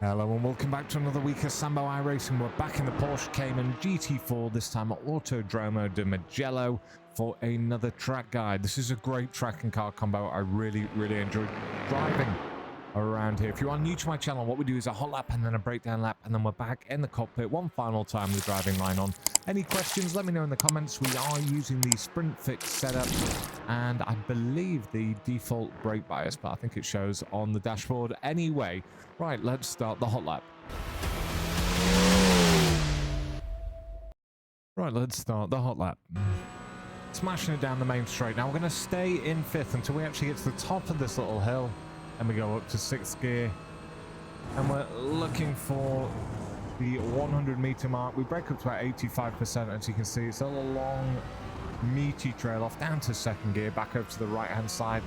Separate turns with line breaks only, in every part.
Hello and welcome back to another week of Sambo iRacing. We're back in the Porsche Cayman GT4, this time at Autodromo De Mugello for another track guide. This is a great track and car combo. I really enjoyed driving around here. If you are new to my channel, what we do is a hot lap and then a breakdown lap, and then we're back in the cockpit one final time with the driving line on. Any questions, let me know in the comments. We are using the Sprint Fix setup, and I believe the default brake bias, but I think it shows on the dashboard anyway. Right, let's start the hot lap. Right, let's start the hot lap. Smashing it down the main straight. Now we're going to stay in fifth until we actually get to the top of this little hill. And we go up to sixth gear. And we're looking for the 100-meter mark. We break up to about 85%, as you can see. It's a long, meaty trail off down to second gear, back over to the right-hand side.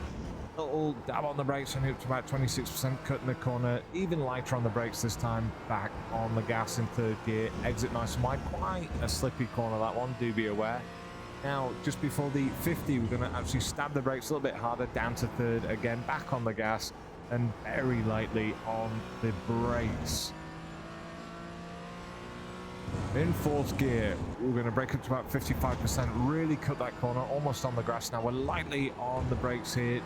Little dab on the brakes, only up to about 26%, cutting the corner. Even lighter on the brakes this time, back on the gas in third gear. Exit nice and wide. Quite a slippy corner, that one, do be aware. Now, just before the 50, we're going to actually stab the brakes a little bit harder, down to third, again, back on the gas, and very lightly on the brakes. In fourth gear, we're going to brake up to about 55%, really cut that corner, almost on the grass. Now, we're lightly on the brakes here.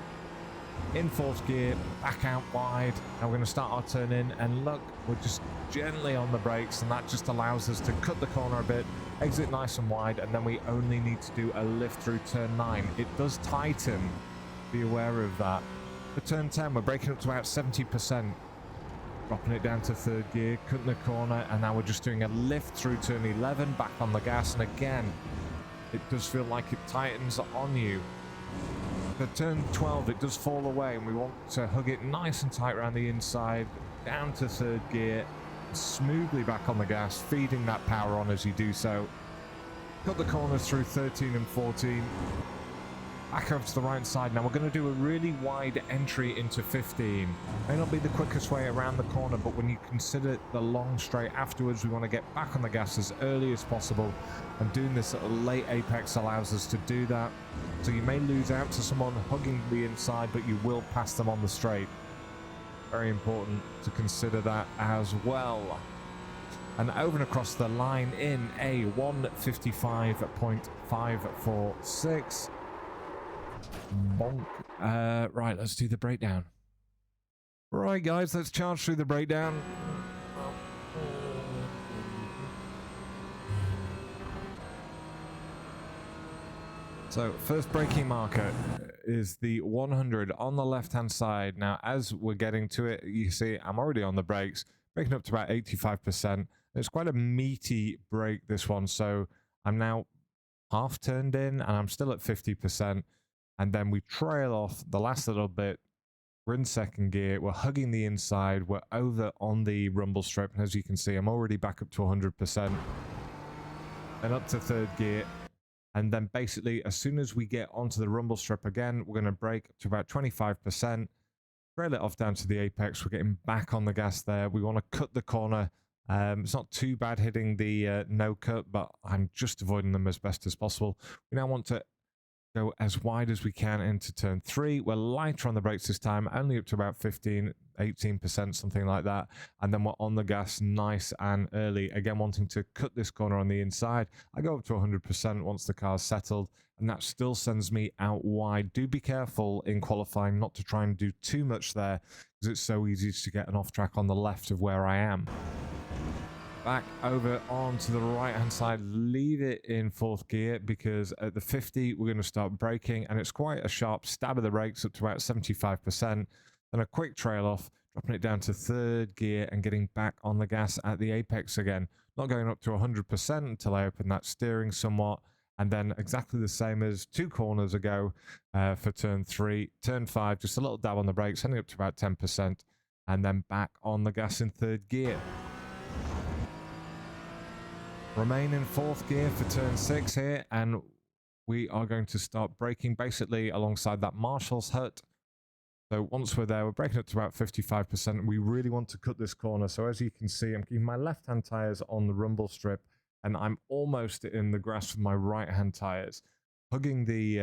In fourth gear, back out wide. Now we're going to start our turn in, and look, we're just gently on the brakes, and that just allows us to cut the corner a bit, exit nice and wide, and then we only need to do a lift through turn 9. It does tighten, be aware of that. For turn 10, we're braking up to about 70%, dropping it down to third gear, cutting the corner, and now we're just doing a lift through turn 11, back on the gas, and again, it does feel like it tightens on you. For turn 12, it does fall away, and we want to hug it nice and tight around the inside, down to third gear, smoothly back on the gas, feeding that power on as you do so. Cut the corners through 13 and 14, back over to the right side. Now we're going to do a really wide entry into 15. May not be the quickest way around the corner, but when you consider the long straight afterwards, we want to get back on the gas as early as possible, and doing this at a late apex allows us to do that. So you may lose out to someone hugging the inside, but you will pass them on the straight. Very important to consider that as well. And over and across the line in a 155.546. Bonk. Right, let's do the breakdown. Right, guys, let's charge through the breakdown. So, first braking marker is the 100 on the left-hand side. Now, as we're getting to it, you see I'm already on the brakes, braking up to about 85%. It's quite a meaty brake, this one, so I'm now half turned in, and I'm still at 50%. And then we trail off the last little bit. We're in second gear. We're hugging the inside. We're over on the rumble strip. And as you can see, I'm already back up to 100%. And up to third gear. And then basically, as soon as we get onto the rumble strip again, we're going to brake to about 25%. Trail it off down to the apex. We're getting back on the gas there. We want to cut the corner. It's not too bad hitting the no cut, but I'm just avoiding them as best as possible. We now want to go as wide as we can into turn 3. We're lighter on the brakes this time, only up to about 15, 18%, something like that. And then we're on the gas nice and early. Again, wanting to cut this corner on the inside. I go up to 100% once the car's settled, and that still sends me out wide. Do be careful in qualifying not to try and do too much there, because it's so easy to get an off track on the left of where I am. Back over onto the right-hand side, leave it in fourth gear, because at the 50, we're going to start braking, and it's quite a sharp stab of the brakes up to about 75%. Then a quick trail off, dropping it down to third gear and getting back on the gas at the apex again. Not going up to 100% until I open that steering somewhat, and then exactly the same as 2 corners ago for turn 3. Turn 5, just a little dab on the brakes, heading up to about 10%, and then back on the gas in third gear. Remain in fourth gear for turn 6 here, and we are going to start braking basically alongside that marshal's hut. So once we're there, we're braking up to about 55%. We really want to cut this corner. So as you can see, I'm keeping my left-hand tires on the rumble strip, and I'm almost in the grass with my right-hand tires, hugging the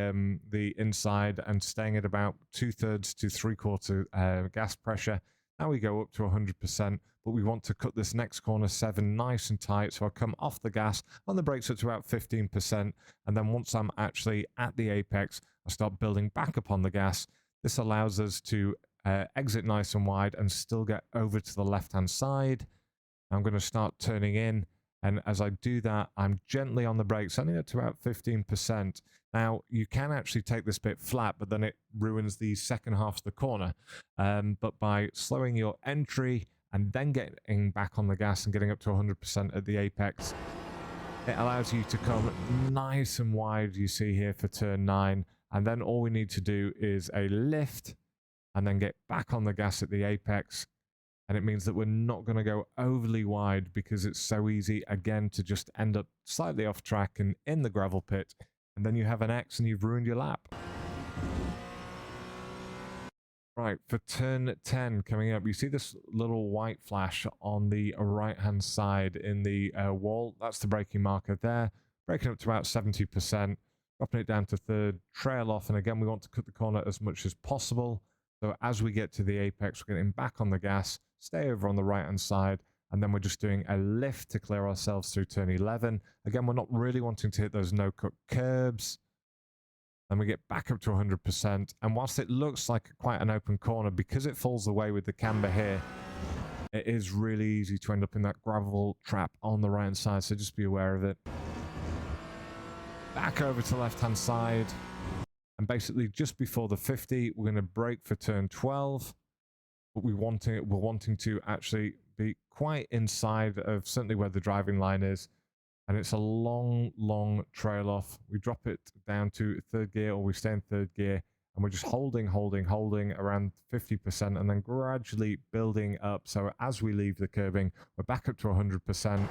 inside and staying at about 2/3 to 3/4 gas pressure. Now we go up to 100%, but we want to cut this next corner 7 nice and tight. So I come off the gas on the brakes up to about 15%. And then once I'm actually at the apex, I start building back up on the gas. This allows us to exit nice and wide and still get over to the left-hand side. I'm going to start turning in. And as I do that, I'm gently on the brakes, only up to about 15%. Now, you can actually take this bit flat, but then it ruins the second half of the corner. But by slowing your entry and then getting back on the gas and getting up to 100% at the apex, it allows you to come nice and wide, you see here, for turn 9. And then all we need to do is a lift and then get back on the gas at the apex. And it means that we're not going to go overly wide because it's so easy, again, to just end up slightly off track and in the gravel pit. And then you have an X and you've ruined your lap. Right, for turn 10 coming up, you see this little white flash on the right-hand side in the wall. That's the braking marker there. Braking up to about 70%, dropping it down to third, trail off. And again, we want to cut the corner as much as possible. So as we get to the apex, we're getting back on the gas, stay over on the right-hand side, and then we're just doing a lift to clear ourselves through turn 11. Again, we're not really wanting to hit those no-cut curbs. Then we get back up to 100%. And whilst it looks like quite an open corner, because it falls away with the camber here, it is really easy to end up in that gravel trap on the right-hand side, so just be aware of it. Back over to the left-hand side. And basically, just before the 50, we're going to brake for turn 12. But we're wanting to actually be quite inside of certainly where the driving line is. And it's a long, long trail off. We drop it down to third gear, or we stay in third gear. And we're just holding around 50%, and then gradually building up. So as we leave the curbing, we're back up to 100%.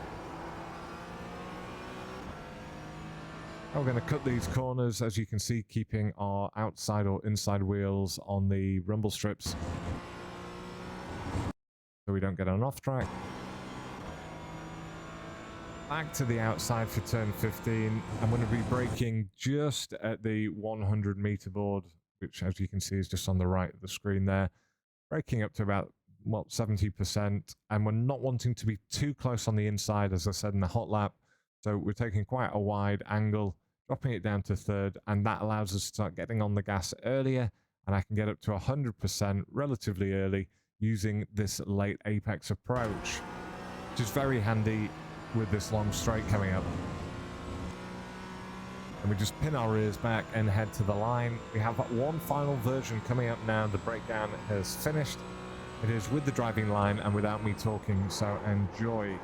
We're going to cut these corners, as you can see, keeping our outside or inside wheels on the rumble strips so we don't get on off track. Back to the outside for turn 15. I'm going to be braking just at the 100 meter board, which, as you can see, is just on the right of the screen there. Braking up to about, well, 70%. And we're not wanting to be too close on the inside, as I said in the hot lap. So we're taking quite a wide angle, dropping it down to third, and that allows us to start getting on the gas earlier, and I can get up to 100% relatively early using this late apex approach, which is very handy with this long straight coming up. And we just pin our rears back and head to the line. We have one final version coming up now. The breakdown has finished. It is with the driving line and without me talking, so enjoy.